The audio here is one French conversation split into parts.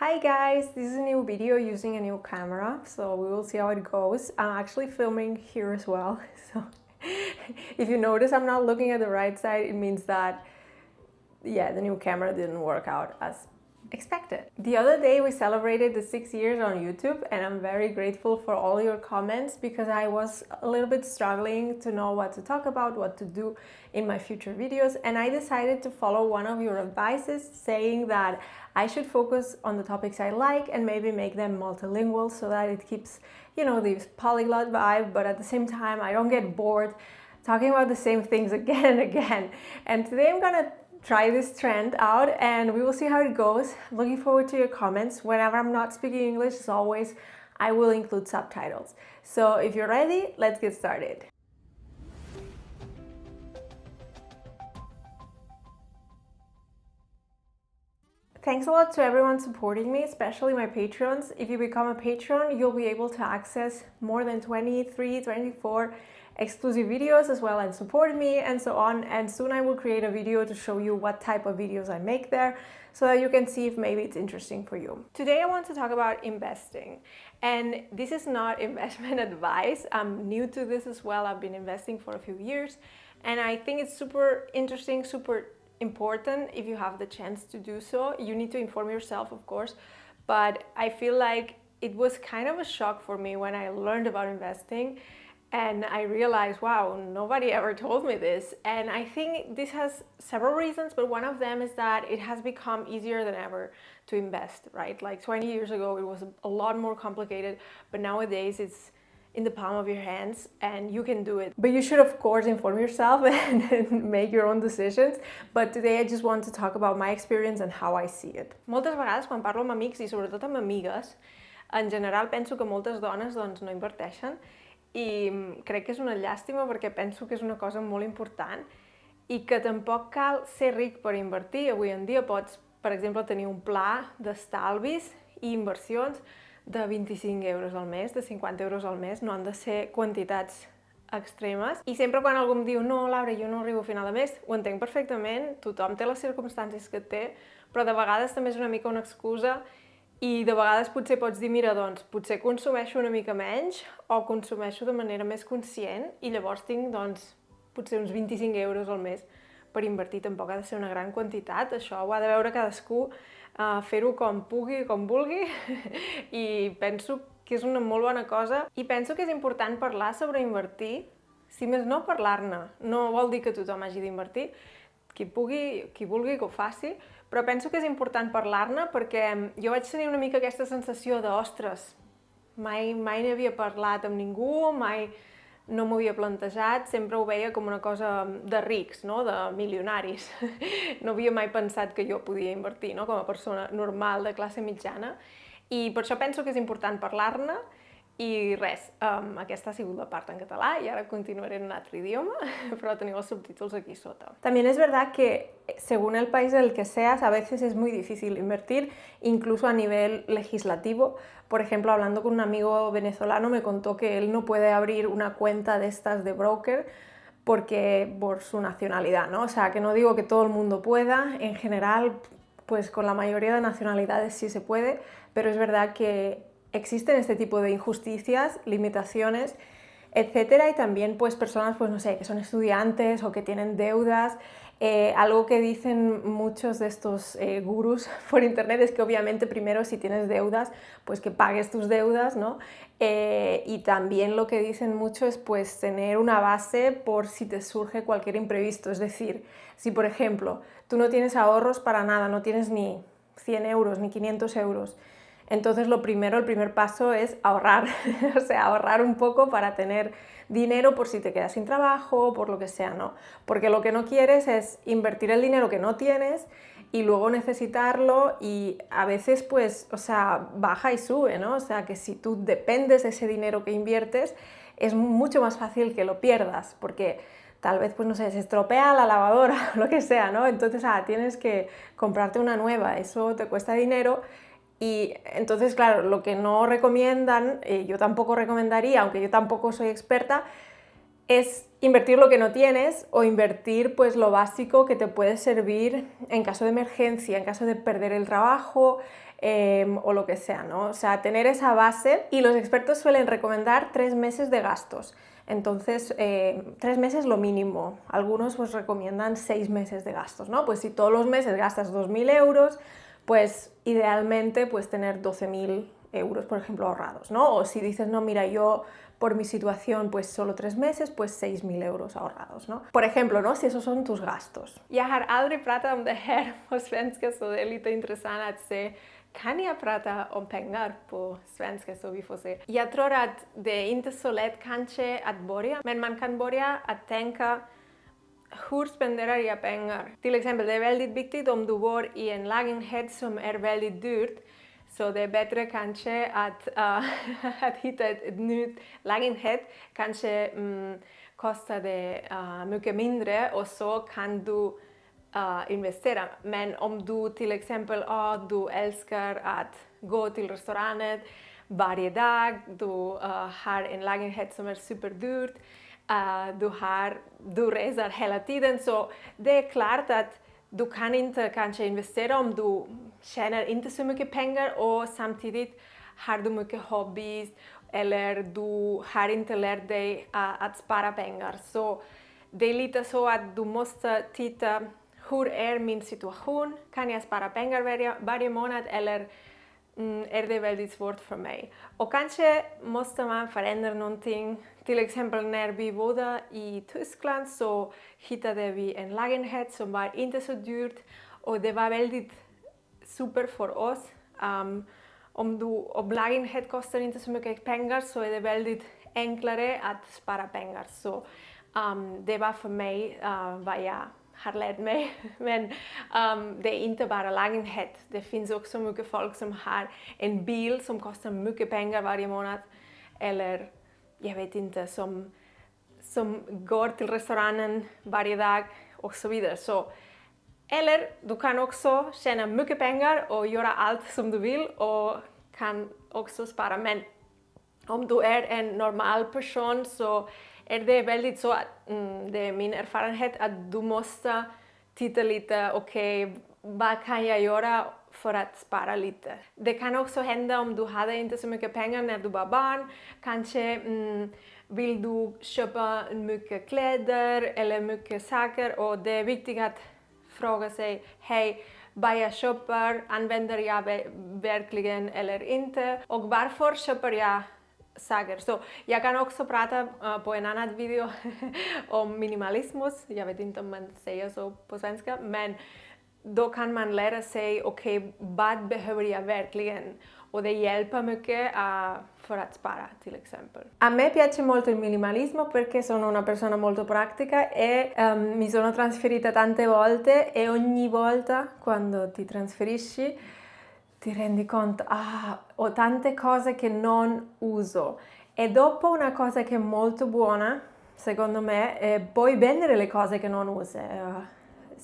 Hi guys, this is a new video using a new camera, so we will see how it goes. I'm actually filming here as well, so if you notice I'm not looking at the right side, it means that, yeah, the new camera didn't work out as expected. The other day we celebrated the 6 years on YouTube, and I'm very grateful for all your comments because I was a little bit struggling to know what to talk about, what to do in my future videos, and I decided to follow one of your advices saying that I should focus on the topics I like and maybe make them multilingual so that it keeps, this polyglot vibe, but at the same time I don't get bored talking about the same things again and again. And today I'm gonna try this trend out and we will see how it goes. Looking forward to your comments. Whenever I'm not speaking English, as always, I will include subtitles. So if you're ready, let's get started. Thanks a lot to everyone supporting me, especially my patrons. If you become a patron, you'll be able to access more than 23, 24 exclusive videos as well and support me and so on. And soon I will create a video to show you what type of videos I make there so that you can see if maybe it's interesting for you. Today I want to talk about investing. And this is not investment advice. I'm new to this as well. I've been investing for a few years and I think it's super interesting, super important if you have the chance to do so. You need to inform yourself, of course, but I feel like it was kind of a shock for me when I learned about investing and I realized, wow, nobody ever told me this. And I think this has several reasons, but one of them is that it has become easier than ever to invest, right? Like 20 years ago, it was a lot more complicated, but nowadays it's in the palm of your hands and you can do it. But you should of course inform yourself and make your own decisions. But today I just want to talk about my experience and how I see it. Moltes vegades quan parlo amb amics i sobretot amb amigues, en general penso que moltes dones doncs no inverteixen i crec que és una llàstima perquè penso que és una cosa molt important i que tampoc cal ser ric per invertir. Avui en dia pots, per exemple, tenir un pla d'estalvis i inversions de 25 euros al mes, de 50 euros al mes, no han de ser quantitats extremes. I sempre quan algú em diu no, Laura, jo no arribo a final de mes, ho entenc perfectament, tothom té les circumstàncies que té, però de vegades també és una mica una excusa i de vegades potser pots dir, mira, doncs, potser consumeixo una mica menys o consumeixo de manera més conscient i llavors tinc, doncs, potser uns 25 euros al mes per invertir. Tampoc ha de ser una gran quantitat, això ho ha de veure cadascú, fer-ho com pugui, com vulgui i penso que és una molt bona cosa i penso que és important parlar sobre invertir, si més no parlar-ne. No vol dir que tothom hagi d'invertir, qui pugui, qui vulgui que ho faci, però penso que és important parlar-ne perquè jo vaig tenir una mica aquesta sensació de, ostres, mai n'havia parlat amb ningú, mai no m'ho havia plantejat, sempre ho veia com una cosa de rics, no? De milionaris. No havia mai pensat que jo podia invertir, no? Com a persona normal de classe mitjana. I per això penso que és important parlar-ne. I res, aquesta ha sigut la part en català y ahora continuaré en un altre idioma, pero tenido los subtítulos aquí sota. También es verdad que según el país del que seas, a veces es muy difícil invertir, incluso a nivel legislativo. Por ejemplo, hablando con un amigo venezolano me contó que él no puede abrir una cuenta de estas de broker porque por su nacionalidad, ¿no? O sea, que no digo que todo el mundo pueda, en general, pues con la mayoría de nacionalidades sí se puede, pero es verdad que existen este tipo de injusticias, limitaciones, etcétera, y también pues personas, pues no sé, que son estudiantes o que tienen deudas. Algo que dicen muchos de estos gurús por internet es que obviamente primero si tienes deudas, pues que pagues tus deudas, ¿no? Y también lo que dicen mucho es pues tener una base por si te surge cualquier imprevisto. Es decir, si por ejemplo tú no tienes ahorros para nada, no tienes ni 100 euros ni 500 euros, entonces lo primero, el primer paso es ahorrar, o sea, ahorrar un poco para tener dinero por si te quedas sin trabajo, por lo que sea, ¿no? Porque lo que no quieres es invertir el dinero que no tienes y luego necesitarlo y a veces pues, o sea, baja y sube, ¿no? O sea, que si tú dependes de ese dinero que inviertes, es mucho más fácil que lo pierdas, porque tal vez, pues no sé, se estropea la lavadora o lo que sea, ¿no? Entonces, tienes que comprarte una nueva, eso te cuesta dinero. Y entonces, claro, lo que no recomiendan, yo tampoco recomendaría, aunque yo tampoco soy experta, es invertir lo que no tienes o invertir pues lo básico que te puede servir en caso de emergencia, en caso de perder el trabajo o lo que sea, ¿no? O sea, tener esa base, y los expertos suelen recomendar 3 meses de gastos. Entonces, 3 meses lo mínimo. Algunos pues recomiendan 6 meses de gastos, ¿no? Pues si todos los meses gastas 2.000 euros, pues idealmente pues tener 12.000 euros, por ejemplo, ahorrados, ¿no? O si dices, no, mira, yo por mi situación pues solo 3 meses, pues 6.000 euros ahorrados, ¿no? Por ejemplo, ¿no? Si esos son tus gastos. Jeg har aldrig pratet om det her på svenska, så det är lite intressant att se. Kan jag prata om pengar på svenska, så vi får se. Jag tror att det är inte så lätt kanske att börja, men man kan börja att tänka hur spenderar jag pengar? Till exempel, det är väldigt viktigt om du bor i en lägenhet som är väldigt dyrt, så det är bättre kanske att hitta ett nytt lägenhet. Kanske kostar det mycket mindre, och så kan du investera. Men om du till exempel du älskar att gå till restaurangen varje dag, du har en lägenhet som är superdyrt, du reser hela tiden, så det är klart att du kan inte kanske investera om du tjänar inte så mycket pengar och samtidigt har du mycket hobbies eller du har inte lärt dig att spara pengar. Så det är lite så att du måste titta, hur är min situation? Kan jag spara pengar varje månad eller är det väldigt svårt för mig? Och kanske måste man förändra någonting. Till exempel när vi bodde i Tyskland så hittade vi en lägenhet som var inte så dyrt och det var väldigt super för oss. Om lägenhet kostar inte så mycket pengar så är det väldigt enklare att spara pengar. Så det var för mig vad jag har lärt mig. Men det är inte bara lägenhet. Det finns också mycket folk som har en bil som kostar mycket pengar varje månad. Eller jag vet inte, som går till restaurangen varje dag och så vidare. Så, eller du kan också tjäna mycket pengar och göra allt som du vill och kan också spara. Men om du är en normal person så är det väldigt så att det är min erfarenhet att du måste titta lite, okej, vad kan jag göra för att spara lite? Det kan också hända om du hade inte så mycket pengar när du var barn. Kanske vill du köpa mycket kläder eller mycket saker, och det är viktigt att fråga sig, hej, vad jag köper, använder jag verkligen eller inte? Och varför köper jag saker? Så jag kan också prata på en annan video om minimalismus. Jag vet inte om man säger så på svenska, men då kan man lära sig, okej, vad behöver jag verkligen? Och det hjälper mycket för att spara, till exempel. A me piace molto il minimalismo perché sono una persona molto pratica e mi sono trasferita tante volte, e ogni volta quando ti trasferisci ti rendi conto, ho tante cose che non uso. E dopo, una cosa che è molto buona, secondo me, è poi vendere le cose che non usi.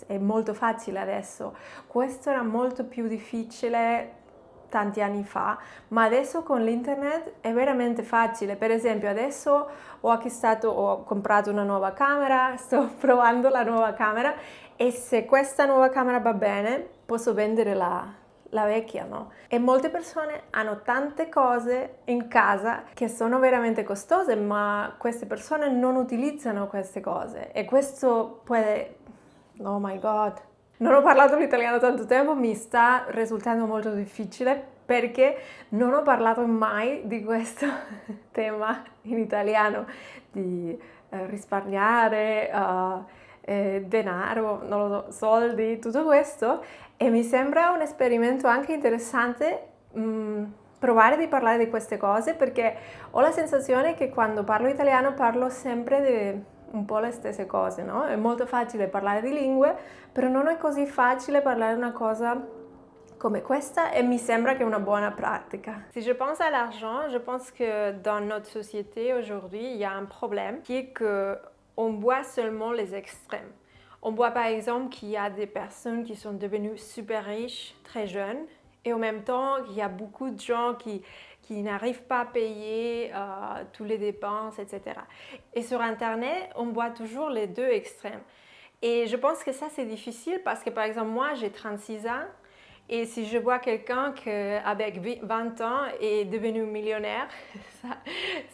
È molto facile adesso. Questo era molto più difficile tanti anni fa, ma adesso con l'internet è veramente facile. Per esempio, adesso ho comprato una nuova camera, sto provando la nuova camera, e se questa nuova camera va bene posso vendere la vecchia, no? E molte persone hanno tante cose in casa che sono veramente costose, ma queste persone non utilizzano queste cose, e questo oh my god, non ho parlato l'italiano tanto tempo, mi sta risultando molto difficile perché non ho parlato mai di questo tema in italiano, di risparmiare, denaro, non lo so, soldi, tutto questo, e mi sembra un esperimento anche interessante provare di parlare di queste cose, perché ho la sensazione che quando parlo italiano parlo sempre di un po' le stesse cose, no? È molto facile parlare di lingue, però non è così facile parlare una cosa come questa, e mi sembra che è una buona pratica. Si je pense à l'argent, je pense que dans notre société aujourd'hui, il y a un problème qui est qu'on voit seulement les extrêmes. On voit par exemple qu'il y a des personnes qui sont devenues super riches très jeunes Et en même temps, il y a beaucoup de gens qui n'arrivent pas à payer toutes les dépenses, etc. Et sur Internet, on voit toujours les deux extrêmes. Et je pense que ça, c'est difficile parce que, par exemple, moi, j'ai 36 ans. Et si je vois quelqu'un qui, avec 20 ans, est devenu millionnaire,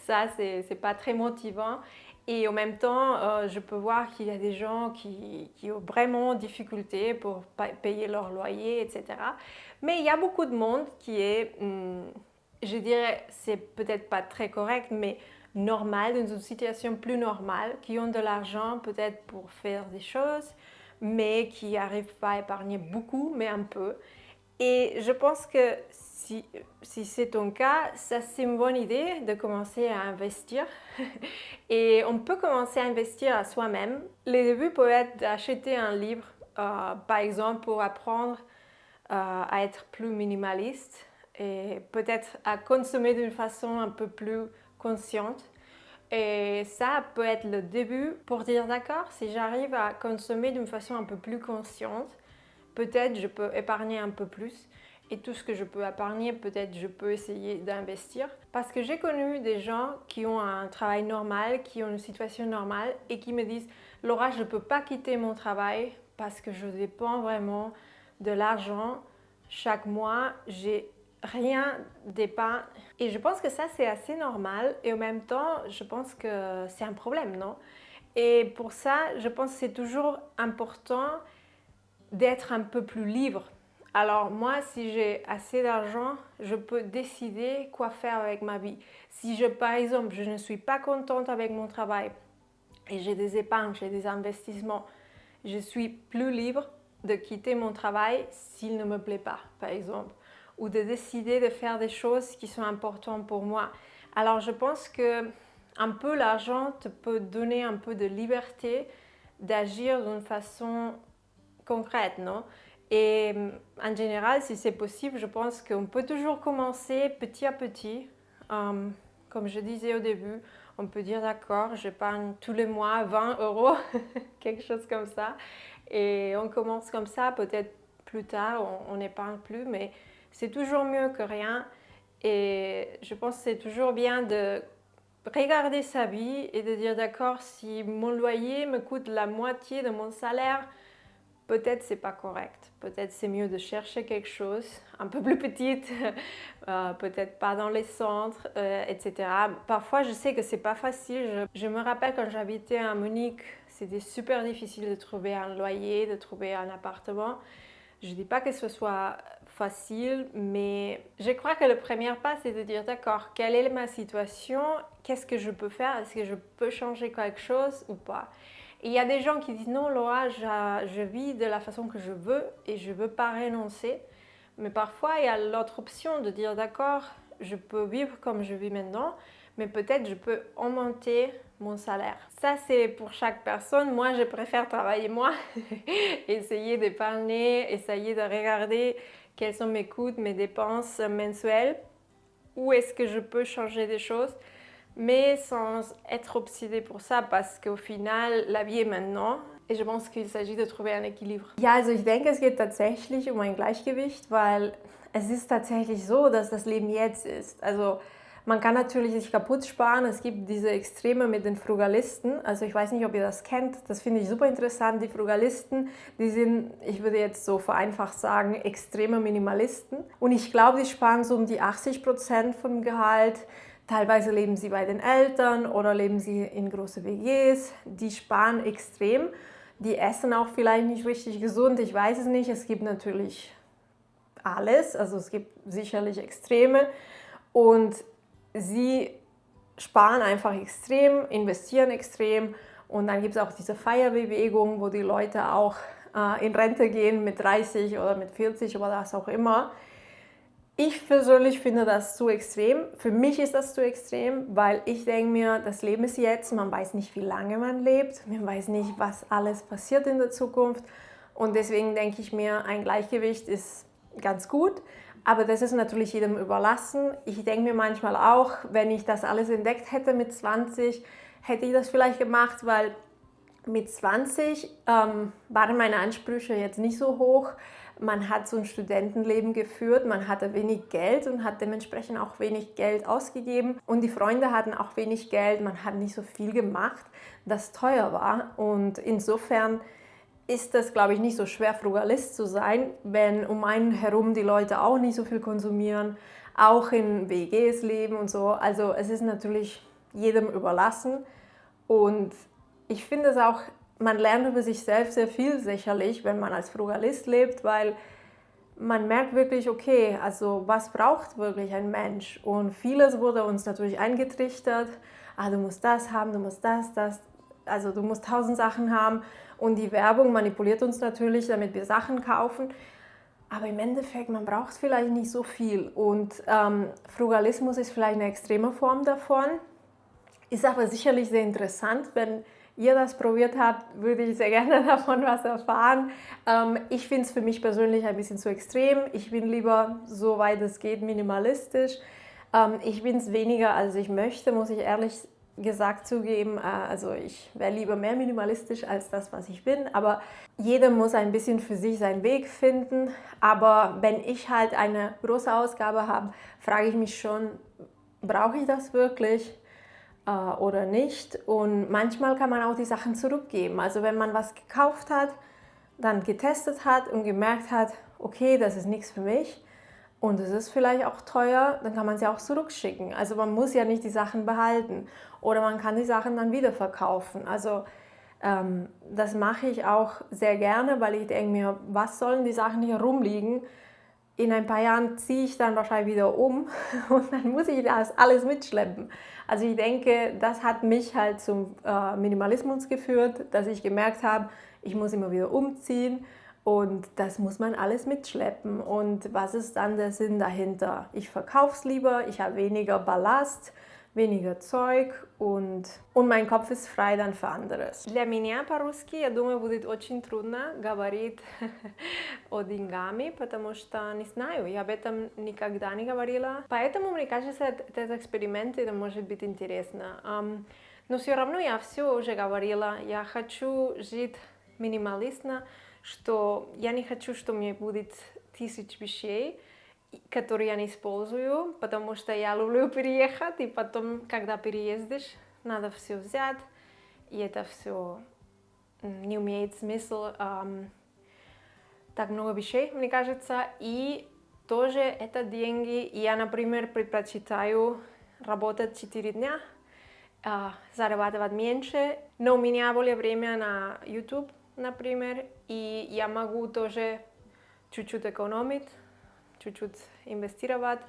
ça c'est pas très motivant. Et en même temps, je peux voir qu'il y a des gens qui ont vraiment difficulté pour payer leur loyer, etc. Mais il y a beaucoup de monde qui est, je dirais, c'est peut-être pas très correct, mais normal, dans une situation plus normale, qui ont de l'argent peut-être pour faire des choses, mais qui n'arrivent pas à épargner beaucoup, mais un peu. Et je pense que si c'est ton cas, ça c'est une bonne idée de commencer à investir. Et on peut commencer à investir à soi-même. Les débuts peuvent être d'acheter un livre, par exemple, pour apprendre à être plus minimaliste et peut-être à consommer d'une façon un peu plus consciente. Et ça peut être le début pour dire d'accord, si j'arrive à consommer d'une façon un peu plus consciente, peut-être je peux épargner un peu plus. Et tout ce que je peux épargner, peut-être je peux essayer d'investir. Parce que j'ai connu des gens qui ont un travail normal, qui ont une situation normale et qui me disent « Laura, je ne peux pas quitter mon travail parce que je dépends vraiment de l'argent. Chaque mois, j'ai rien d'épargne. » Et je pense que ça, c'est assez normal. Et en même temps, je pense que c'est un problème, non? Et pour ça, je pense que c'est toujours important d'être un peu plus libre. Alors moi, si j'ai assez d'argent, je peux décider quoi faire avec ma vie. Si par exemple, je ne suis pas contente avec mon travail et j'ai des épargnes, j'ai des investissements, je suis plus libre de quitter mon travail s'il ne me plaît pas, par exemple, ou de décider de faire des choses qui sont importantes pour moi. Alors je pense que un peu l'argent te peut donner un peu de liberté d'agir d'une façon concrète, non? Et en général, si c'est possible, je pense qu'on peut toujours commencer petit à petit. Comme je disais au début, on peut dire d'accord, j'épargne tous les mois 20 euros, quelque chose comme ça. Et on commence comme ça, peut-être plus tard, on n'épargne plus, mais c'est toujours mieux que rien. Et je pense que c'est toujours bien de regarder sa vie et de dire d'accord, si mon loyer me coûte la moitié de mon salaire, peut-être c'est pas correct, peut-être c'est mieux de chercher quelque chose un peu plus petite, peut-être pas dans les centres, etc. Parfois je sais que c'est pas facile, je me rappelle quand j'habitais à Munich, c'était super difficile de trouver un loyer, de trouver un appartement. Je ne dis pas que ce soit facile, mais je crois que le premier pas, c'est de dire d'accord, quelle est ma situation, qu'est-ce que je peux faire, est-ce que je peux changer quelque chose ou pas. Et il y a des gens qui disent non, Laura, je vis de la façon que je veux et je ne veux pas renoncer. Mais parfois, il y a l'autre option de dire d'accord, je peux vivre comme je vis maintenant, mais peut-être je peux augmenter mon salaire. Ça, c'est pour chaque personne. Moi, je préfère travailler moi, essayer d'épargner, essayer de regarder quels sont mes coûts, mes dépenses mensuelles, où est-ce que je peux changer des choses, mais sans être obsédée pour ça, parce qu'au final, la vie est maintenant. Et je pense qu'il s'agit de trouver un équilibre. Ja, also ich denke, es geht tatsächlich um ein Gleichgewicht, weil es ist tatsächlich so, dass das Leben jetzt ist. Also man kann natürlich sich kaputt sparen. Es gibt diese Extreme mit den Frugalisten. Also ich weiß nicht, ob ihr das kennt. Das finde ich super interessant. Die Frugalisten, die sind, ich würde jetzt so vereinfacht sagen, extreme Minimalisten. Und ich glaube, die sparen so um die 80% vom Gehalt. Teilweise leben sie bei den Eltern oder leben sie in große WGs. Die sparen extrem. Die essen auch vielleicht nicht richtig gesund. Ich weiß es nicht. Es gibt natürlich alles. Also es gibt sicherlich Extreme. Und sie sparen einfach extrem, investieren extrem und dann gibt es auch diese Feierbewegung, wo die Leute auch in Rente gehen mit 30 oder mit 40 oder was auch immer. Ich persönlich finde das zu extrem. Für mich ist das zu extrem, weil ich denke mir, das Leben ist jetzt, man weiß nicht, wie lange man lebt, man weiß nicht, was alles passiert in der Zukunft und deswegen denke ich mir, ein Gleichgewicht ist ganz gut. Aber das ist natürlich jedem überlassen. Ich denke mir manchmal auch, wenn ich das alles entdeckt hätte mit 20, hätte ich das vielleicht gemacht, weil mit 20 waren meine Ansprüche jetzt nicht so hoch. man hat so ein Studentenleben geführt, man hatte wenig Geld und hat dementsprechend auch wenig Geld ausgegeben und die Freunde hatten auch wenig Geld, man hat nicht so viel gemacht, das teuer war und insofern ist das, glaube ich, nicht so schwer, Frugalist zu sein, wenn um einen herum die Leute auch nicht so viel konsumieren, auch in WGs leben und so. Also es ist natürlich jedem überlassen und ich finde es auch, man lernt über sich selbst sehr viel sicherlich, wenn man als Frugalist lebt, weil man merkt wirklich, okay, also was braucht wirklich ein Mensch? Und vieles wurde uns natürlich eingetrichtert, du musst das haben, du musst das, also du musst 1000 Sachen haben und die Werbung manipuliert uns natürlich, damit wir Sachen kaufen. Aber im Endeffekt, man braucht vielleicht nicht so viel und Frugalismus ist vielleicht eine extreme Form davon, ist aber sicherlich sehr interessant, wenn ihr das probiert habt, würde ich sehr gerne davon was erfahren. Ich finde es für mich persönlich ein bisschen zu extrem. Ich bin lieber, soweit es geht, minimalistisch. Ich bin es weniger, als ich möchte, muss ich ehrlich gesagt zugeben. Also ich wäre lieber mehr minimalistisch als das, was ich bin. Aber jeder muss ein bisschen für sich seinen Weg finden. Aber wenn ich halt eine große Ausgabe habe, frage ich mich schon, brauche ich das wirklich? Oder nicht. Und manchmal kann man auch die Sachen zurückgeben. Also wenn man was gekauft hat, dann getestet hat und gemerkt hat, okay, das ist nichts für mich und es ist vielleicht auch teuer, dann kann man sie auch zurückschicken. Also man muss ja nicht die Sachen behalten oder man kann die Sachen dann wieder verkaufen. Also das mache ich auch sehr gerne, weil ich denke mir, was sollen die Sachen hier rumliegen? In ein paar Jahren ziehe ich dann wahrscheinlich wieder um und dann muss ich das alles mitschleppen. Also ich denke, das hat mich halt zum Minimalismus geführt, dass ich gemerkt habe, ich muss immer wieder umziehen und das muss man alles mitschleppen. Und was ist dann der Sinn dahinter? Ich verkaufe es lieber, ich habe weniger Ballast, weniger Zeug und mein Kopf ist frei dann für anderes. Для меня по-русски, я думаю, будет очень трудно говорить о деньгами, потому что не знаю, я об этом никогда не говорила. Поэтому, мне кажется, этот эксперимент это может быть интересно. Но все равно я все уже говорила, я хочу жить минималистно, что я не хочу, что мне будет 1000 вещей, которые я не использую, потому что я люблю переехать, и потом, когда переездишь, надо все взять, и это все не имеет смысла так много вещей, мне кажется, и тоже это деньги. Я, например, предпочитаю работать 4 дня, зарабатывать меньше, но у меня более время на YouTube, например, и я могу тоже чуть-чуть экономить, чуть-чуть инвестировать.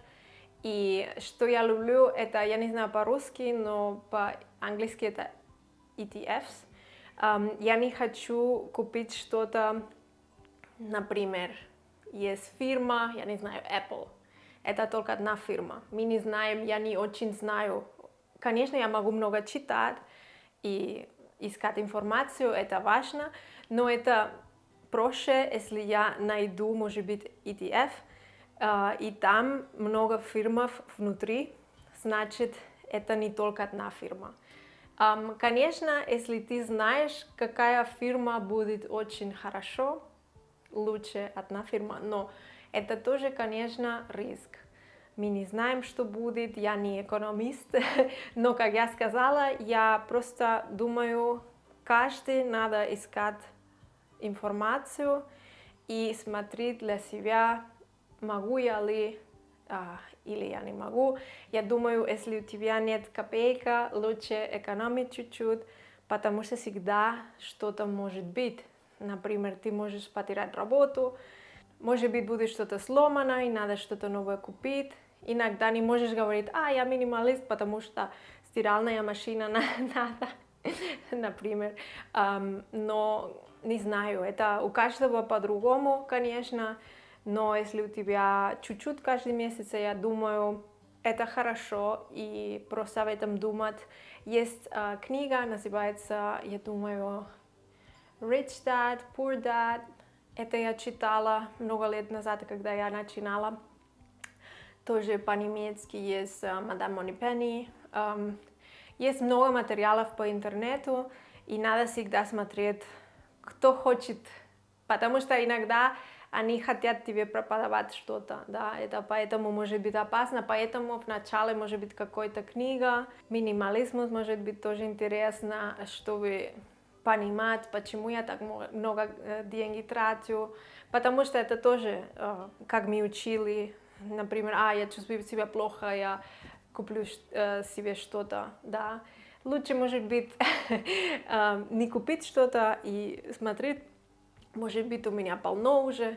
И что я люблю, это, я не знаю по-русски, но по-английски это ETFs. Я не хочу купить что-то, например, есть фирма, я не знаю, Apple. Это только одна фирма. Мы не знаем, я не очень знаю. Конечно, я могу много читать и искать информацию, это важно, но это проще, если я найду, может быть, ETF, и там много фирм внутри, значит, это не только одна фирма. Конечно, если ты знаешь, какая фирма будет очень хорошо, лучше одна фирма, но это тоже, конечно, риск. Мы не знаем, что будет, я не экономист, но, как я сказала, я просто думаю, каждый надо искать информацию и смотреть для себя, могу я ли или я не могу. Я думаю, если у тебя нет копейка, лучше экономить чуть-чуть, потому что всегда что-то может быть. Например, ты можешь потерять работу, может быть, будет что-то сломано и надо что-то новое купить. Иногда не можешь говорить, я минималист, потому что стиральная машина надо, например. Но не знаю, это у каждого по-другому, конечно. Но если у тебя чуть-чуть каждый месяц, я думаю, это хорошо, и просто об этом думать. Есть книга, называется, я думаю, Rich Dad, Poor Dad. Это я читала много лет назад, когда я начинала. Тоже по-немецки есть Мадам Монипенни. Есть много материалов по интернету, и надо всегда смотреть, кто хочет. Потому что иногда они хотят тебе преподавать что-то, да, это поэтому может быть опасно, поэтому вначале может быть какая-то книга, минимализм может быть тоже интересно, чтобы понимать, почему я так много денег трачу, потому что это тоже, как мы учили, например, я чувствую себя плохо, я куплю себе что-то, да. Лучше, может быть, не купить что-то и смотреть, может быть, у меня полно уже,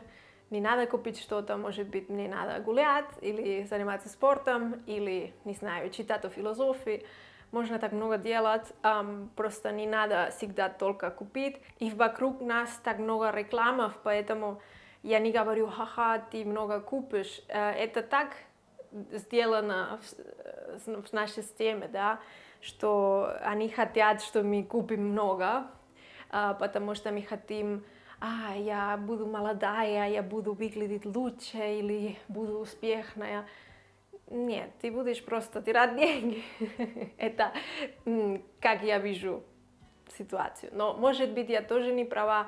не надо купить что-то, может быть, мне надо гулять или заниматься спортом, или, не знаю, читать о философии. Можно так много делать, просто не надо всегда только купить. И вокруг нас так много рекламов, поэтому я не говорю, ха-ха, ты много купишь. Это так сделано в нашей системе, да, что они хотят, что мы купим много, потому что мы хотим, я буду молодая, я буду выглядеть лучше или буду успешная. Нет, ты будешь просто тратить деньги. Это как я вижу ситуацию. Но, может быть, я тоже не права.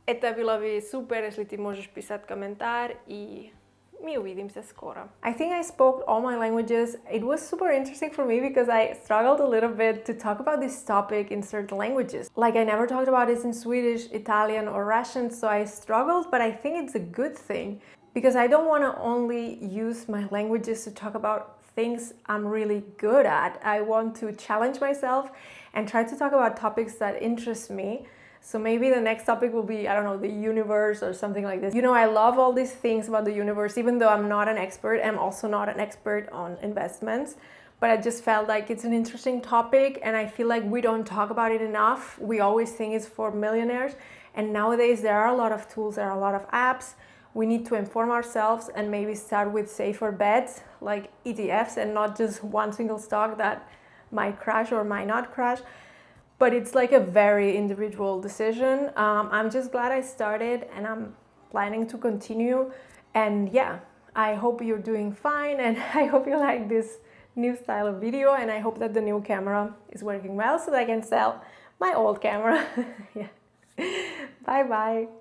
Это было бы супер, если ты можешь писать комментарий, и мы увидимся скоро. I think I spoke all my languages. It was super interesting for me because I struggled a little bit to talk about this topic in certain languages. Like, I never talked about this in Swedish, Italian, or Russian, so I struggled, but I think it's a good thing because I don't want to only use my languages to talk about things I'm really good at. I want to challenge myself and try to talk about topics that interest me. So maybe the next topic will be, I don't know, the universe or something like this. You know, I love all these things about the universe, even though I'm not an expert. I'm also not an expert on investments, but I just felt like it's an interesting topic, and I feel like we don't talk about it enough. We always think it's for millionaires, and nowadays there are a lot of tools, there are a lot of apps. We need to inform ourselves and maybe start with safer bets like ETFs and not just one single stock that might crash or might not crash. But it's like a very individual decision. I'm just glad I started, and I'm planning to continue. And yeah, I hope you're doing fine, and I hope you like this new style of video, and I hope that the new camera is working well so that I can sell my old camera. Yeah. Bye bye.